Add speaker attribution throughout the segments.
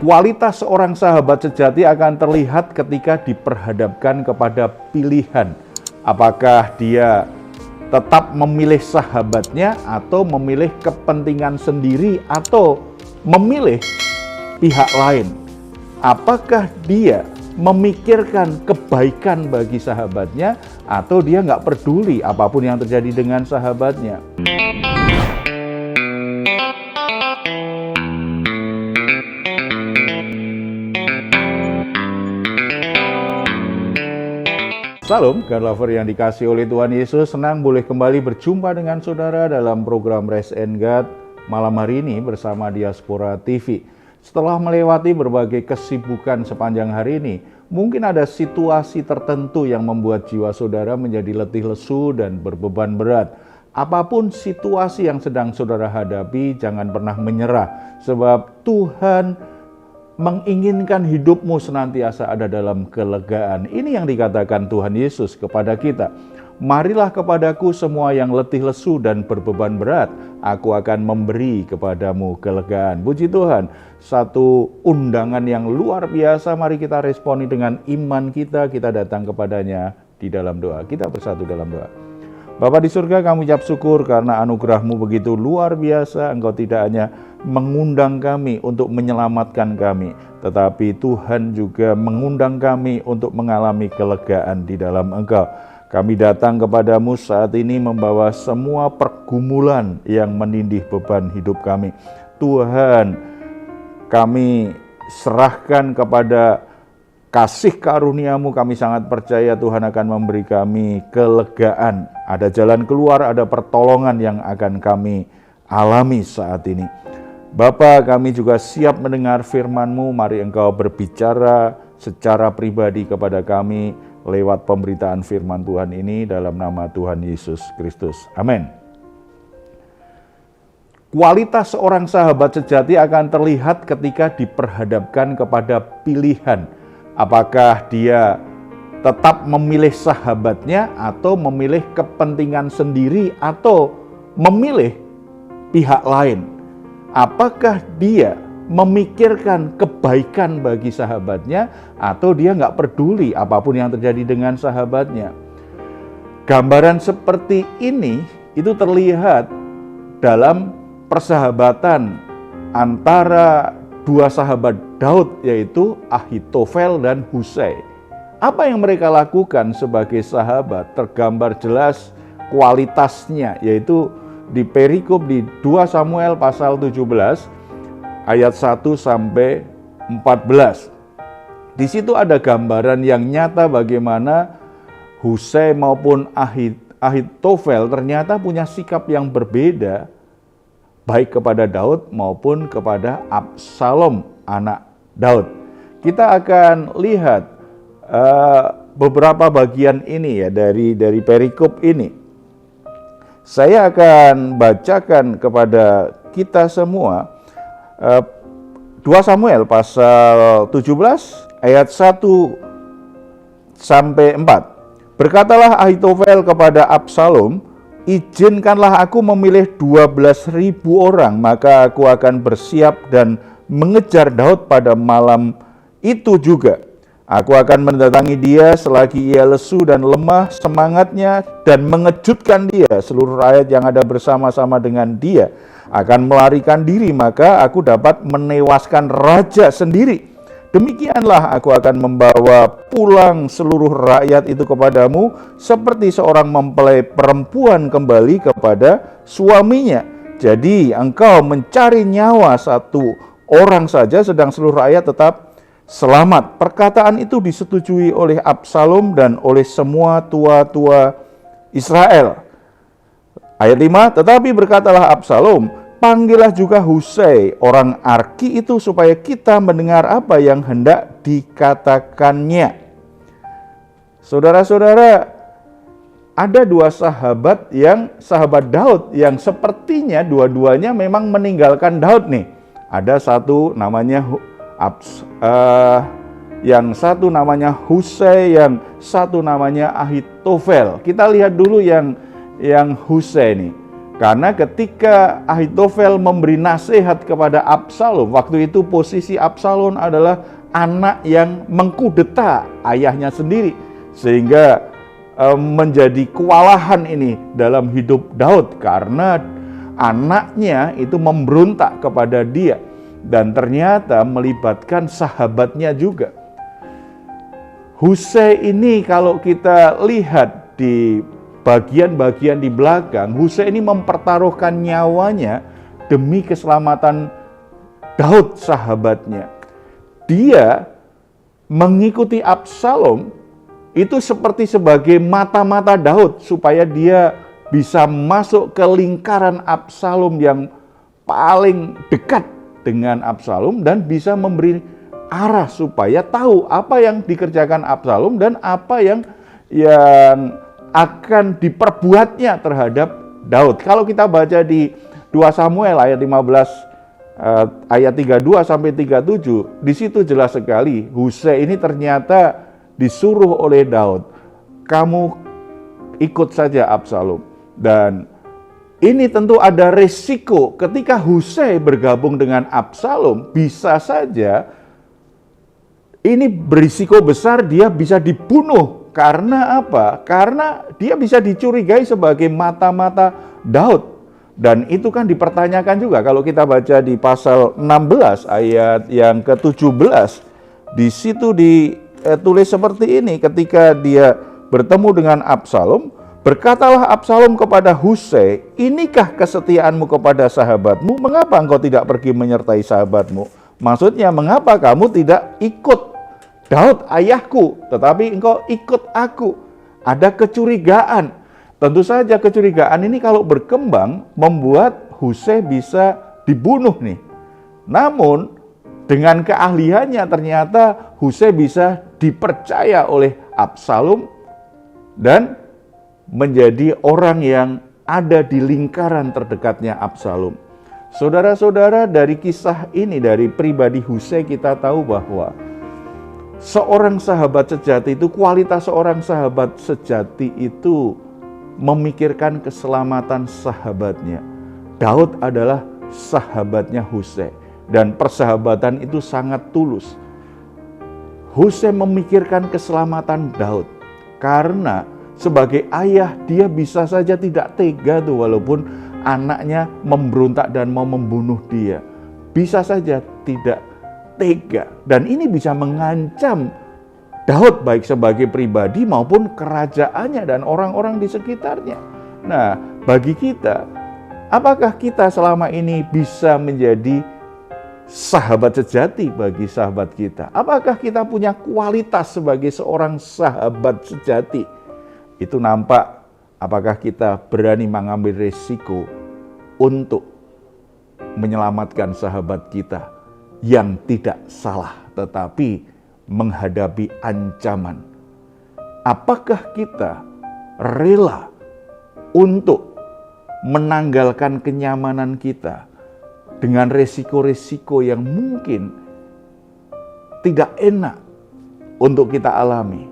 Speaker 1: Kualitas seorang sahabat sejati akan terlihat ketika diperhadapkan kepada pilihan. Apakah dia tetap memilih sahabatnya atau memilih kepentingan sendiri atau memilih pihak lain. Apakah dia memikirkan kebaikan bagi sahabatnya atau dia nggak peduli apapun yang terjadi dengan sahabatnya. Salam, God lover yang dikasih oleh Tuhan Yesus, senang boleh kembali berjumpa dengan saudara dalam program Rest and God malam hari ini bersama Diaspora TV. Setelah melewati berbagai kesibukan sepanjang hari ini, mungkin ada situasi tertentu yang membuat jiwa saudara menjadi letih lesu dan berbeban berat. Apapun situasi yang sedang saudara hadapi, jangan pernah menyerah, sebab Tuhan menginginkan hidupmu senantiasa ada dalam kelegaan. Ini yang dikatakan Tuhan Yesus kepada kita. Marilah kepadaku semua yang letih lesu dan berbeban berat, aku akan memberi kepadamu kelegaan. Puji Tuhan, satu undangan yang luar biasa. Mari kita responi dengan iman kita datang kepadanya di dalam doa. Kita bersatu dalam doa. Bapa di surga, kami ucap syukur karena anugerah-Mu begitu luar biasa. Engkau tidak hanya mengundang kami untuk menyelamatkan kami, tetapi Tuhan juga mengundang kami untuk mengalami kelegaan di dalam Engkau. Kami datang kepadamu saat ini membawa semua pergumulan yang menindih beban hidup kami. Tuhan, kami serahkan kepada kasih karunia-Mu. Kami sangat percaya Tuhan akan memberi kami kelegaan. Ada jalan keluar, ada pertolongan yang akan kami alami saat ini. Bapa, kami juga siap mendengar firman-Mu. Mari Engkau berbicara secara pribadi kepada kami lewat pemberitaan firman Tuhan ini dalam nama Tuhan Yesus Kristus. Amin. Kualitas seorang sahabat sejati akan terlihat ketika diperhadapkan kepada pilihan. Apakah dia tetap memilih sahabatnya atau memilih kepentingan sendiri atau memilih pihak lain. Apakah dia memikirkan kebaikan bagi sahabatnya atau dia nggak peduli apapun yang terjadi dengan sahabatnya. Gambaran seperti ini itu terlihat dalam persahabatan antara dua sahabat Daud, yaitu Ahitofel dan Husai. Apa yang mereka lakukan sebagai sahabat tergambar jelas kualitasnya, yaitu di perikop di 2 Samuel pasal 17 ayat 1 sampai 14. Di situ ada gambaran yang nyata bagaimana Husai maupun Ahitofel ternyata punya sikap yang berbeda baik kepada Daud maupun kepada Absalom anak Daud. Kita akan lihat beberapa bagian ini ya dari perikop ini. Saya akan bacakan kepada kita semua 2 Samuel pasal 17 ayat 1 sampai 4. Berkatalah Ahitofel kepada Absalom, izinkanlah aku memilih 12.000 orang, maka aku akan bersiap dan mengejar Daud pada malam itu juga. Aku akan mendatangi dia selagi ia lesu dan lemah semangatnya dan mengejutkan dia. Seluruh rakyat yang ada bersama-sama dengan dia akan melarikan diri, maka aku dapat menewaskan raja sendiri. Demikianlah aku akan membawa pulang seluruh rakyat itu kepadamu seperti seorang mempelai perempuan kembali kepada suaminya. Jadi engkau mencari nyawa satu orang saja sedang seluruh rakyat tetap selamat. Perkataan itu disetujui oleh Absalom dan oleh semua tua-tua Israel. Ayat 5, tetapi berkatalah Absalom, panggillah juga Husai, orang Arki itu, supaya kita mendengar apa yang hendak dikatakannya. Saudara-saudara, ada dua sahabat Daud yang sepertinya dua-duanya memang meninggalkan Daud nih. Ada satu namanya yang satu namanya Husai, yang satu namanya Ahitofel. Kita lihat dulu yang Husai nih. Karena ketika Ahitofel memberi nasihat kepada Absalom, waktu itu posisi Absalom adalah anak yang mengkudeta ayahnya sendiri, sehingga menjadi kewalahan ini dalam hidup Daud karena anaknya itu memberontak kepada dia dan ternyata melibatkan sahabatnya juga. Husai ini kalau kita lihat di bagian-bagian di belakang, Husai ini mempertaruhkan nyawanya demi keselamatan Daud sahabatnya. Dia mengikuti Absalom itu seperti sebagai mata-mata Daud supaya dia bisa masuk ke lingkaran Absalom yang paling dekat dengan Absalom dan bisa memberi arah supaya tahu apa yang dikerjakan Absalom dan apa yang akan diperbuatnya terhadap Daud. Kalau kita baca di 2 Samuel ayat 15 ayat 32 sampai 37, di situ jelas sekali Husai ini ternyata disuruh oleh Daud, kamu ikut saja Absalom. Dan ini tentu ada resiko ketika Husai bergabung dengan Absalom, bisa saja ini berisiko besar dia bisa dibunuh. Karena apa? Karena dia bisa dicurigai sebagai mata-mata Daud. Dan itu kan dipertanyakan juga kalau kita baca di pasal 16 ayat yang ke-17. Di situ ditulis seperti ini, ketika dia bertemu dengan Absalom, berkatalah Absalom kepada Husai, inikah kesetiaanmu kepada sahabatmu? Mengapa engkau tidak pergi menyertai sahabatmu? Maksudnya, mengapa kamu tidak ikut Daud ayahku, tetapi engkau ikut aku? Ada kecurigaan. Tentu saja kecurigaan ini kalau berkembang membuat Husai bisa dibunuh nih. Namun dengan keahliannya ternyata Husai bisa dipercaya oleh Absalom dan menjadi orang yang ada di lingkaran terdekatnya Absalom. Saudara-saudara, dari kisah ini, dari pribadi Husai kita tahu bahwa seorang sahabat sejati itu, kualitas seorang sahabat sejati itu memikirkan keselamatan sahabatnya. Daud adalah sahabatnya Husai dan persahabatan itu sangat tulus. Husai memikirkan keselamatan Daud karena sebagai ayah dia bisa saja tidak tega tuh walaupun anaknya memberontak dan mau membunuh dia. Bisa saja tidak tega, dan ini bisa mengancam Daud baik sebagai pribadi maupun kerajaannya dan orang-orang di sekitarnya. Nah, bagi kita, apakah kita selama ini bisa menjadi sahabat sejati bagi sahabat kita? Apakah kita punya kualitas sebagai seorang sahabat sejati? Itu nampak apakah kita berani mengambil risiko untuk menyelamatkan sahabat kita yang tidak salah, tetapi menghadapi ancaman. Apakah kita rela untuk menanggalkan kenyamanan kita dengan resiko-resiko yang mungkin tidak enak untuk kita alami,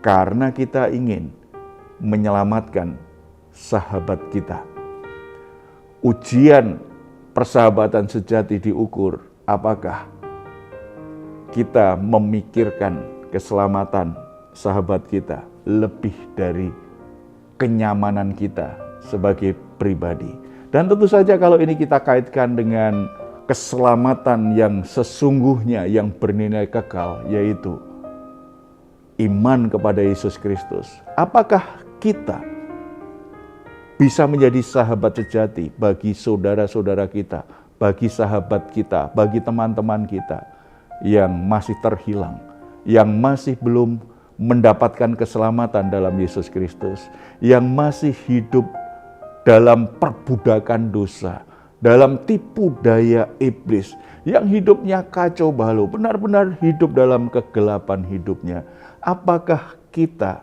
Speaker 1: karena kita ingin menyelamatkan sahabat kita? Ujian persahabatan sejati diukur apakah kita memikirkan keselamatan sahabat kita lebih dari kenyamanan kita sebagai pribadi. Dan tentu saja kalau ini kita kaitkan dengan keselamatan yang sesungguhnya yang bernilai kekal, yaitu iman kepada Yesus Kristus. Apakah kita bisa menjadi sahabat sejati bagi saudara-saudara kita, bagi sahabat kita, bagi teman-teman kita yang masih terhilang, yang masih belum mendapatkan keselamatan dalam Yesus Kristus, yang masih hidup dalam perbudakan dosa, dalam tipu daya iblis, yang hidupnya kacau balau, benar-benar hidup dalam kegelapan hidupnya. Apakah kita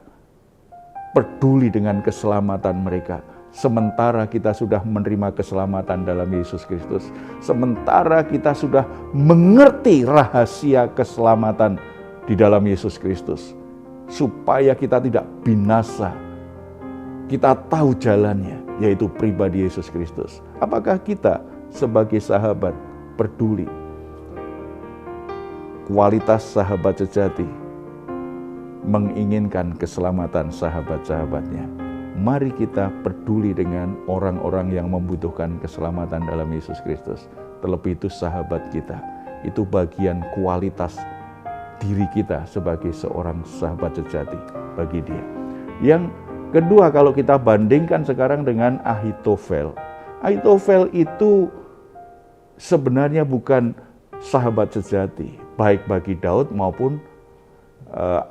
Speaker 1: peduli dengan keselamatan mereka? Sementara kita sudah menerima keselamatan dalam Yesus Kristus, sementara kita sudah mengerti rahasia keselamatan di dalam Yesus Kristus, supaya kita tidak binasa, kita tahu jalannya, yaitu pribadi Yesus Kristus. Apakah kita sebagai sahabat peduli? Kualitas sahabat sejati menginginkan keselamatan sahabat-sahabatnya. Mari kita peduli dengan orang-orang yang membutuhkan keselamatan dalam Yesus Kristus. Terlebih itu sahabat kita. Itu bagian kualitas diri kita sebagai seorang sahabat sejati bagi dia. Yang kedua, kalau kita bandingkan sekarang dengan Ahitofel. Ahitofel itu sebenarnya bukan sahabat sejati, baik bagi Daud maupun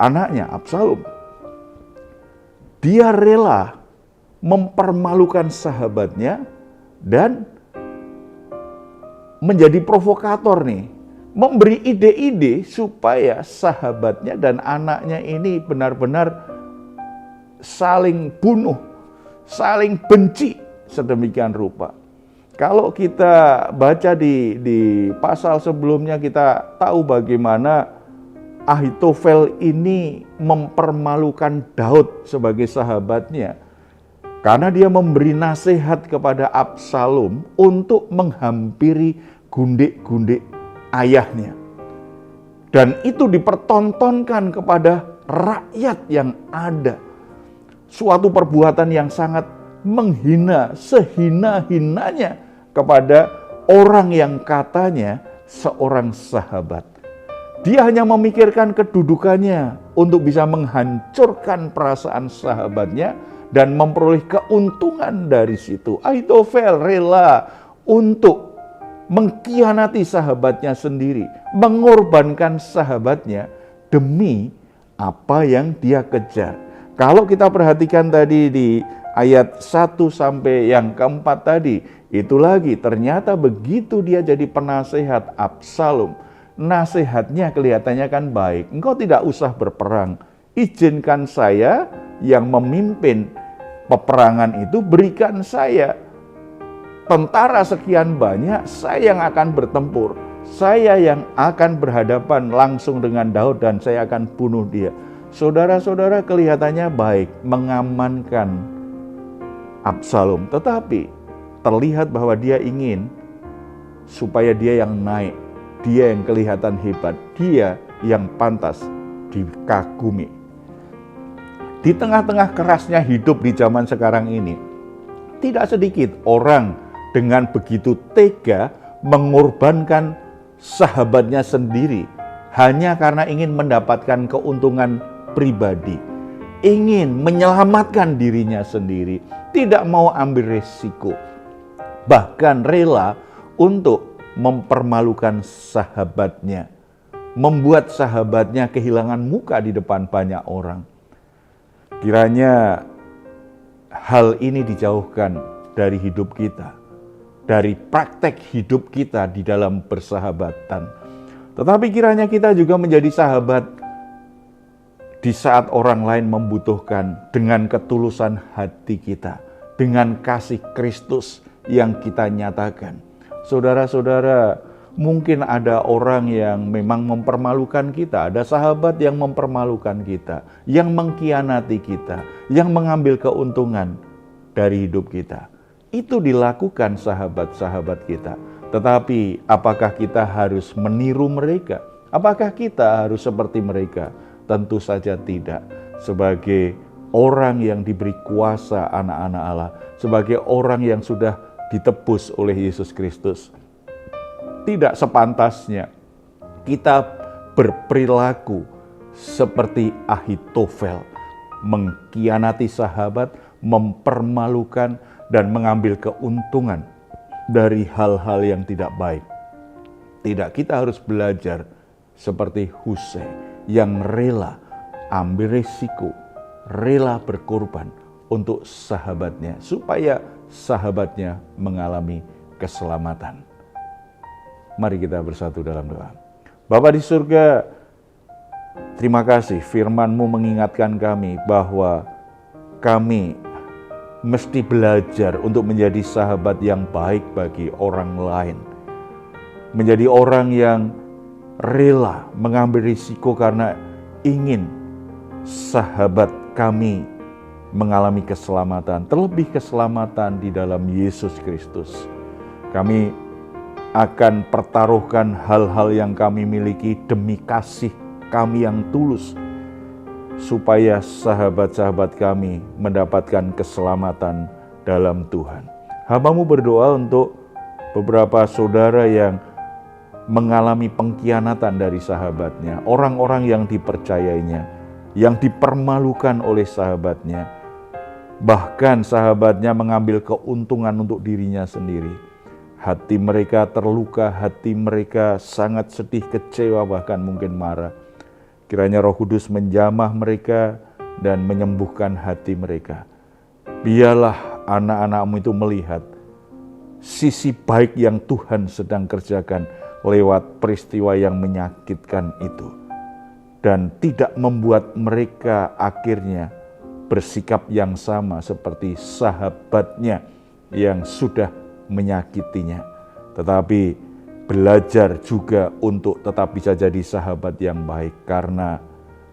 Speaker 1: anaknya Absalom. Dia rela mempermalukan sahabatnya dan menjadi provokator nih, memberi ide-ide supaya sahabatnya dan anaknya ini benar-benar saling bunuh, saling benci sedemikian rupa. Kalau kita baca di pasal sebelumnya, kita tahu bagaimana Ahitofel ini mempermalukan Daud sebagai sahabatnya karena dia memberi nasihat kepada Absalom untuk menghampiri gundik-gundik ayahnya. Dan itu dipertontonkan kepada rakyat yang ada. Suatu perbuatan yang sangat menghina, sehina-hinanya kepada orang yang katanya seorang sahabat. Dia hanya memikirkan kedudukannya untuk bisa menghancurkan perasaan sahabatnya dan memperoleh keuntungan dari situ. Ahitofel rela untuk mengkhianati sahabatnya sendiri, mengorbankan sahabatnya demi apa yang dia kejar. Kalau kita perhatikan tadi di ayat 1 sampai yang keempat tadi, itu lagi ternyata begitu dia jadi penasehat Absalom. Nasihatnya kelihatannya kan baik. Engkau tidak usah berperang. Izinkan saya yang memimpin peperangan itu, berikan saya tentara sekian banyak, saya yang akan bertempur. Saya yang akan berhadapan langsung dengan Daud dan saya akan bunuh dia. Saudara-saudara, kelihatannya baik, mengamankan Absalom. Tetapi terlihat bahwa dia ingin supaya dia yang naik, dia yang kelihatan hebat, dia yang pantas dikagumi. Di tengah-tengah kerasnya hidup di zaman sekarang ini, tidak sedikit orang dengan begitu tega mengorbankan sahabatnya sendiri hanya karena ingin mendapatkan keuntungan pribadi, ingin menyelamatkan dirinya sendiri, tidak mau ambil resiko, bahkan rela untuk mempermalukan sahabatnya, membuat sahabatnya kehilangan muka di depan banyak orang. Kiranya hal ini dijauhkan dari hidup kita, dari praktek hidup kita di dalam persahabatan. Tetapi kiranya kita juga menjadi sahabat di saat orang lain membutuhkan dengan ketulusan hati kita, dengan kasih Kristus yang kita nyatakan. Saudara-saudara, mungkin ada orang yang memang mempermalukan kita, ada sahabat yang mempermalukan kita, yang mengkhianati kita, yang mengambil keuntungan dari hidup kita. Itu dilakukan sahabat-sahabat kita. Tetapi apakah kita harus meniru mereka? Apakah kita harus seperti mereka? Tentu saja tidak. Sebagai orang yang diberi kuasa anak-anak Allah, sebagai orang yang sudah ditebus oleh Yesus Kristus, tidak sepantasnya kita berperilaku seperti Ahitofel, mengkhianati sahabat, mempermalukan, dan mengambil keuntungan dari hal-hal yang tidak baik. Tidak, kita harus belajar seperti Husai yang rela ambil risiko, rela berkorban untuk sahabatnya, supaya sahabatnya mengalami keselamatan. Mari kita bersatu dalam doa. Bapa di surga, terima kasih firman-Mu mengingatkan kami bahwa kami mesti belajar untuk menjadi sahabat yang baik bagi orang lain. Menjadi orang yang rela mengambil risiko karena ingin sahabat kami mengalami keselamatan, terlebih keselamatan di dalam Yesus Kristus. Kami akan pertaruhkan hal-hal yang kami miliki demi kasih kami yang tulus, supaya sahabat-sahabat kami mendapatkan keselamatan dalam Tuhan. Hamba-Mu berdoa untuk beberapa saudara yang mengalami pengkhianatan dari sahabatnya, orang-orang yang dipercayainya, yang dipermalukan oleh sahabatnya, bahkan sahabatnya mengambil keuntungan untuk dirinya sendiri. Hati mereka terluka, hati mereka sangat sedih, kecewa, bahkan mungkin marah. Kiranya Roh Kudus menjamah mereka dan menyembuhkan hati mereka. Biarlah anak-anak-Mu itu melihat sisi baik yang Tuhan sedang kerjakan lewat peristiwa yang menyakitkan itu, dan tidak membuat mereka akhirnya bersikap yang sama seperti sahabatnya yang sudah menyakitinya, tetapi belajar juga untuk tetap bisa jadi sahabat yang baik, karena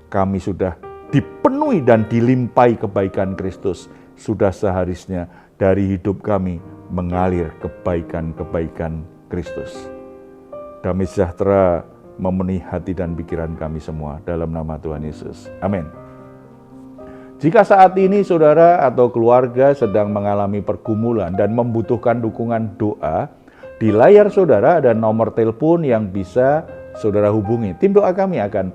Speaker 1: kami sudah dipenuhi dan dilimpahi kebaikan Kristus. Sudah seharusnya dari hidup kami mengalir kebaikan-kebaikan Kristus. Damai sejahtera memenuhi hati dan pikiran kami semua dalam nama Tuhan Yesus. Amin. Jika saat ini saudara atau keluarga sedang mengalami pergumulan dan membutuhkan dukungan doa, di layar saudara ada nomor telepon yang bisa saudara hubungi. Tim doa kami akan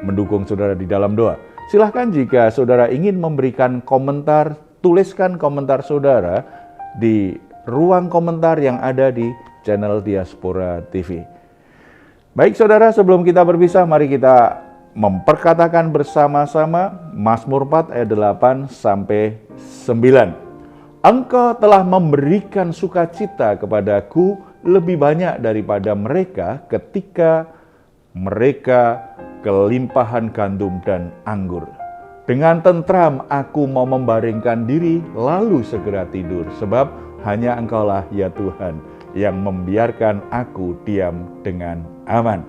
Speaker 1: mendukung saudara di dalam doa. Silahkan jika saudara ingin memberikan komentar, tuliskan komentar saudara di ruang komentar yang ada di channel Diaspora TV. Baik saudara, sebelum kita berpisah, mari kita memperkatakan bersama-sama Mazmur 4 ayat 8 sampai 9. Engkau telah memberikan sukacita kepadaku lebih banyak daripada mereka ketika mereka kelimpahan gandum dan anggur. Dengan tentram aku mau membaringkan diri lalu segera tidur, sebab hanya Engkaulah ya Tuhan yang membiarkan aku diam dengan aman.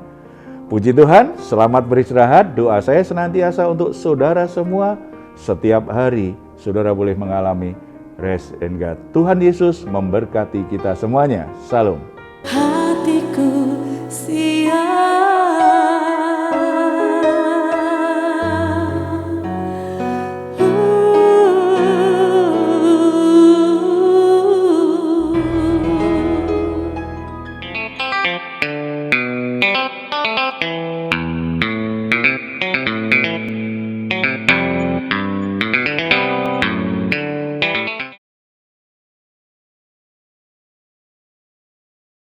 Speaker 1: Puji Tuhan, selamat beristirahat. Doa saya senantiasa untuk saudara semua. Setiap hari saudara boleh mengalami rest and God. Tuhan Yesus memberkati kita semuanya. Salam.
Speaker 2: Hatiku siap.